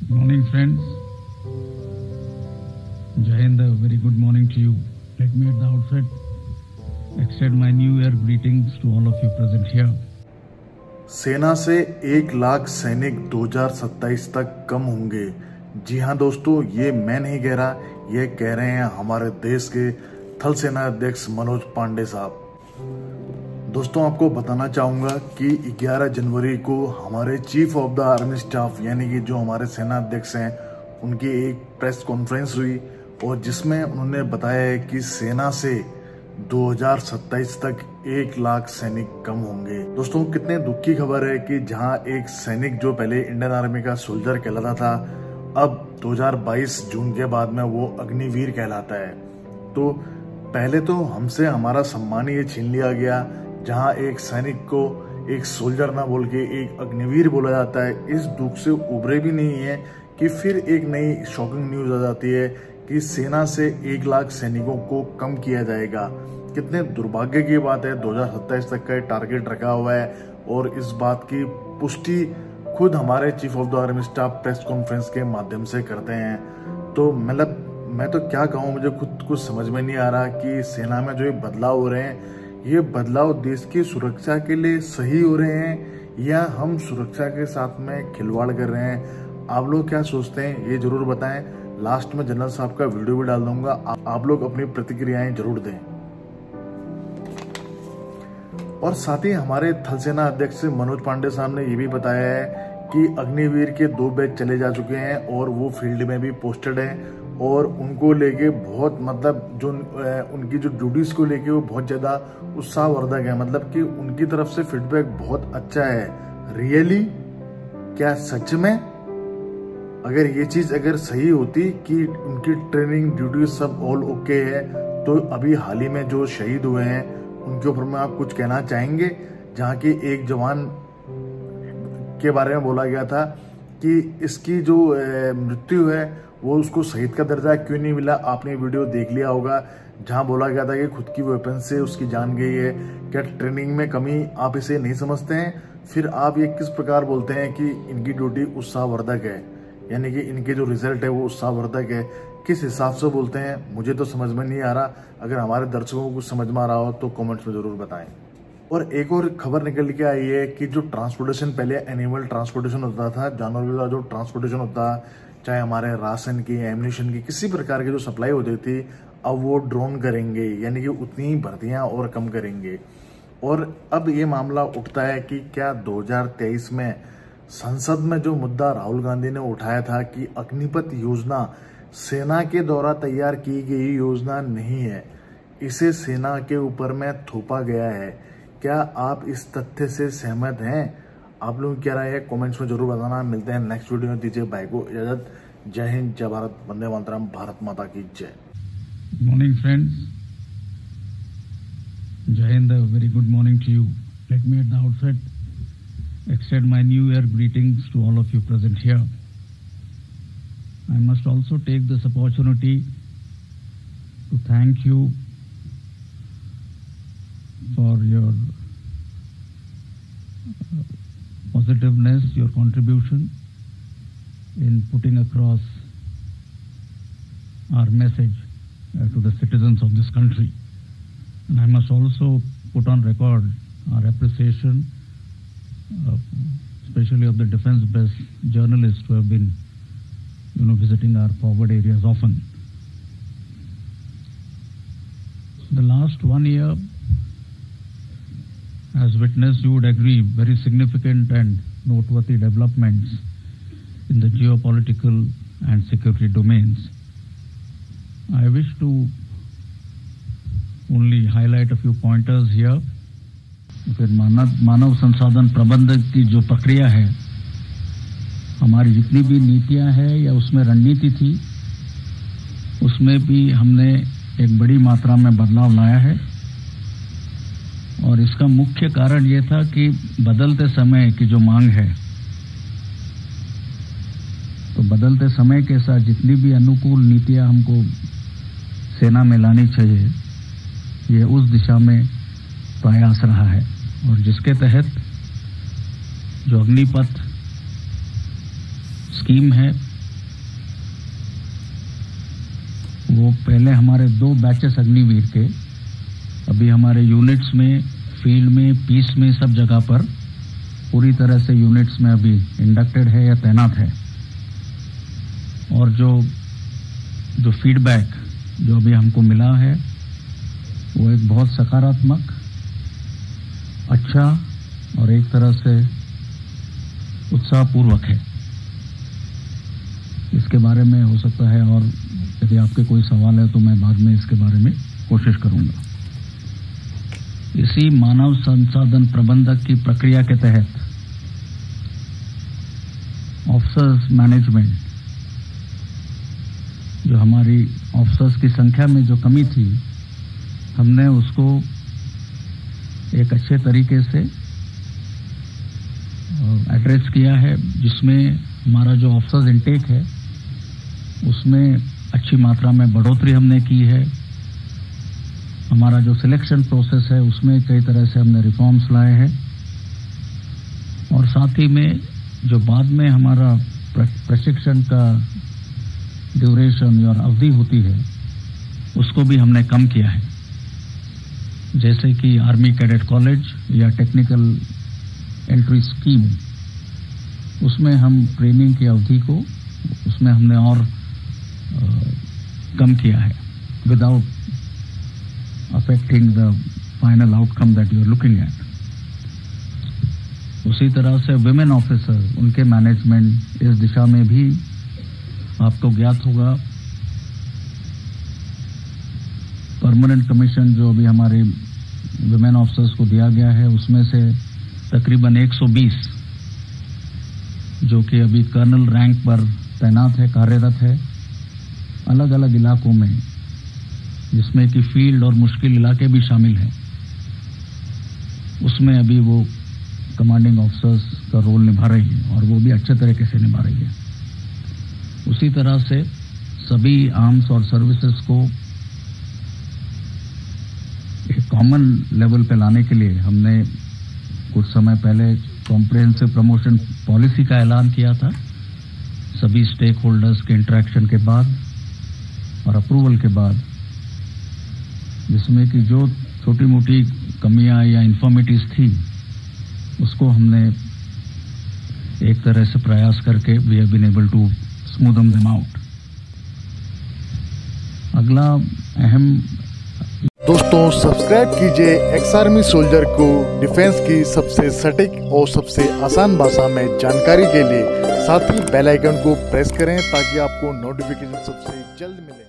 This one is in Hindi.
Morning, friends. Jai Hind, a very good morning to you. Let me at the outset extend my New Year greetings to all of you present here. सेना से 1 लाख सैनिक 2027 तक कम होंगे। जी हाँ दोस्तों, ये मैं नहीं कह रहा, ये कह रहे हैं हमारे देश के थल सेना अध्यक्ष मनोज पांडे साहब। दोस्तों, आपको बताना चाहूँगा कि 11 जनवरी को हमारे chief of the army staff यानी कि जो हमारे सेना अध्यक्ष हैं, उनकी एक प्रेस कॉन्फ्रेंस हुई और जिसमें उन्होंने बताया है कि सेना से 2027 तक 1 लाख सैनिक कम होंगे। दोस्तों, कितने दुख की खबर है कि जहां एक सैनिक जो पहले इंडियन आर्मी का सोल्जर कहलाता था, अब 2022 जून के बाद में वो अग्निवीर कहलाता है। तो पहले तो हमसे हमारा सम्मान ये छीन लिया गया, जहां एक सैनिक को एक सोल्जर ना बोल के एक अग्निवीर बोला जाता है। इस दुख से उभरे भी नहीं है कि फिर एक नई शॉकिंग न्यूज आ जाती है कि सेना से 1 लाख सैनिकों को कम किया जाएगा। कितने दुर्भाग्य की बात है। 2027 तक का टारगेट रखा हुआ है और इस बात की पुष्टि खुद हमारे chief of the army staff press conference के माध्यम से करते हैं। तो मतलब मैं तो क्या कहूँ, मुझे खुद कुछ समझ में नहीं आ रहा कि सेना में जो ये बदलाव हो रहे हैं, ये बदलाव देश की सुरक्षा के लिए सही हो रहे हैं या हम सुरक्षा के साथ में खिलवाड़ कर रहे हैं। आप लोग क्या सोचते हैं, ये जरूर बताएं। लास्ट में जनरल साहब का वीडियो भी डाल दूंगा, आप लोग अपनी प्रतिक्रियाएं जरूर दें। और साथ ही हमारे थल सेना अध्यक्ष मनोज पांडे साहब ने ये भी बताया है कि अग्निवीर के 2 बैच चले जा चुके हैं और वो फील्ड में भी पोस्टेड हैं और उनको लेके बहुत मतलब जो उनकी जो ड्यूटीज को लेके वो बहुत ज्यादा उत्साहवर्धक है। मतलब कि उनकी तरफ से फीडबैक बहुत अच्छा है। रियली क्या सच में अगर ये चीज अगर सही होती कि उनकी ट्रेनिंग ड्यूटी सब ऑल ओके है, तो अभी हाल ही में जो शहीद हुए हैं उनके ऊपर में आप कुछ कहना चाहेंगे? जहाँ की एक जवान के बारे में बोला गया था कि इसकी जो मृत्यु है वो उसको शहीद का दर्जा क्यों नहीं मिला। आपने वीडियो देख लिया होगा, जहां बोला गया था कि खुद की वेपन से उसकी जान गई है। क्या ट्रेनिंग में कमी आप इसे नहीं समझते हैं? फिर आप ये किस प्रकार बोलते हैं कि इनकी ड्यूटी उत्साहवर्धक है, यानी कि इनके जो रिजल्ट है वो उत्साहवर्धक है? किस हिसाब से बोलते हैं, मुझे तो समझ में नहीं आ रहा। अगर हमारे दर्शकों को कुछ समझ में आ रहा हो तो कमेंट्स में जरूर बताएं। और एक और खबर निकल के आई है कि जो ट्रांसपोर्टेशन पहले एनिमल ट्रांसपोर्टेशन होता था, जानवरों का जो ट्रांसपोर्टेशन होता, चाहे हमारे राशन की, एम्युनिशन की, किसी प्रकार की जो सप्लाई होती थी, अब वो ड्रोन करेंगे, यानी कि उतनी ही भर्तियां और कम करेंगे। और अब ये मामला उठता है कि क्या 2023 में संसद में जो मुद्दा राहुल गांधी ने उठाया था कि अग्निपथ योजना सेना के द्वारा तैयार की गई योजना नहीं है, इसे सेना के ऊपर में थोपा गया है। क्या आप इस तथ्य से सहमत हैं? आप लोग क्या राय है कमेंट्स में जरूर बताना। मिलते हैं नेक्स्ट वीडियो में, दीजिए भाई को इजाजत। जय हिंद, जय भारत, वंदे मातरम, भारत माता की जय। Morning, friends. Jai Hind, a very good morning to you. Let me at the outset extend my New Year greetings to all of you present here. I must also take this opportunity to thank you for your positiveness, your contribution in putting across our message to the citizens of this country. And I must also put on record our appreciation, especially of the defense-based journalists who have been, visiting our forward areas often. The last 1 year has witnessed, you would agree, very significant and noteworthy developments in the geopolitical and security domains. I wish to only highlight a few pointers here. फिर मानव संसाधन प्रबंधन की जो प्रक्रिया है, हमारी जितनी भी नीतियां हैं या उसमें रणनीति थी, उसमें भी हमने एक बड़ी मात्रा में बदलाव लाया है। और इसका मुख्य कारण ये था कि बदलते समय की जो मांग है, तो बदलते समय के साथ जितनी भी अनुकूल नीतियां हमको सेना में लानी चाहिए, ये उस दिशा में प्रयास रहा है। और जिसके तहत जो अग्निपथ स्कीम है, वो पहले हमारे 2 बैचेस अग्निवीर के अभी हमारे यूनिट्स में, फील्ड में, पीस में, सब जगह पर पूरी तरह से यूनिट्स में अभी इंडक्टेड है या तैनात है। और जो फीडबैक जो अभी हमको मिला है वो एक बहुत सकारात्मक, अच्छा और एक तरह से उत्साहपूर्वक है। इसके बारे में हो सकता है, और यदि आपके कोई सवाल है तो मैं बाद में इसके बारे में कोशिश करूंगा। इसी मानव संसाधन प्रबंधक की प्रक्रिया के तहत ऑफिसर्स मैनेजमेंट, जो हमारी ऑफिसर्स की संख्या में जो कमी थी, हमने उसको एक अच्छे तरीके से एड्रेस किया है, जिसमें हमारा जो ऑफिसर्स इनटेक है उसमें अच्छी मात्रा में बढ़ोतरी हमने की है। हमारा जो सिलेक्शन प्रोसेस है उसमें कई तरह से हमने रिफॉर्म्स लाए हैं, और साथ ही में जो बाद में हमारा प्रशिक्षण का ड्यूरेशन और अवधि होती है उसको भी हमने कम किया है। जैसे कि आर्मी कैडेट कॉलेज या टेक्निकल एंट्री स्कीम, उसमें हम ट्रेनिंग की अवधि को उसमें हमने और कम किया है, without affecting the final outcome that you are looking at. उसी तरह से विमेन ऑफिसर, उनके मैनेजमेंट, इस दिशा में भी आपको ज्ञात होगा परमानेंट कमीशन जो अभी हमारे विमेन ऑफिसर्स को दिया गया है उसमें से तकरीबन 120 जो कि अभी कर्नल रैंक पर तैनात है, कार्यरत है अलग अलग इलाकों में, जिसमें कि फील्ड और मुश्किल इलाके भी शामिल हैं। उसमें अभी वो कमांडिंग ऑफिसर्स का रोल निभा रही है और वो भी अच्छे तरीके से निभा रही है। उसी तरह से सभी आर्म्स और सर्विसेज को एक कॉमन लेवल पे लाने के लिए हमने कुछ समय पहले कॉम्प्रिहेंसिव प्रमोशन पॉलिसी का ऐलान किया था, सभी स्टेक होल्डर्स के इंटरेक्शन के बाद और अप्रूवल के बाद, जिसमें कि जो छोटी मोटी कमियां या इन्फॉर्मिटीज थी उसको हमने एक तरह से प्रयास करके we have been able to smoothen them out. अगला अहम दोस्तों, सब्सक्राइब कीजिए एक्स आर्मी सोल्जर को डिफेंस की सबसे सटीक और सबसे आसान भाषा में जानकारी के लिए। साथ ही बेल आइकन को प्रेस करें ताकि आपको नोटिफिकेशन सबसे जल्द मिले।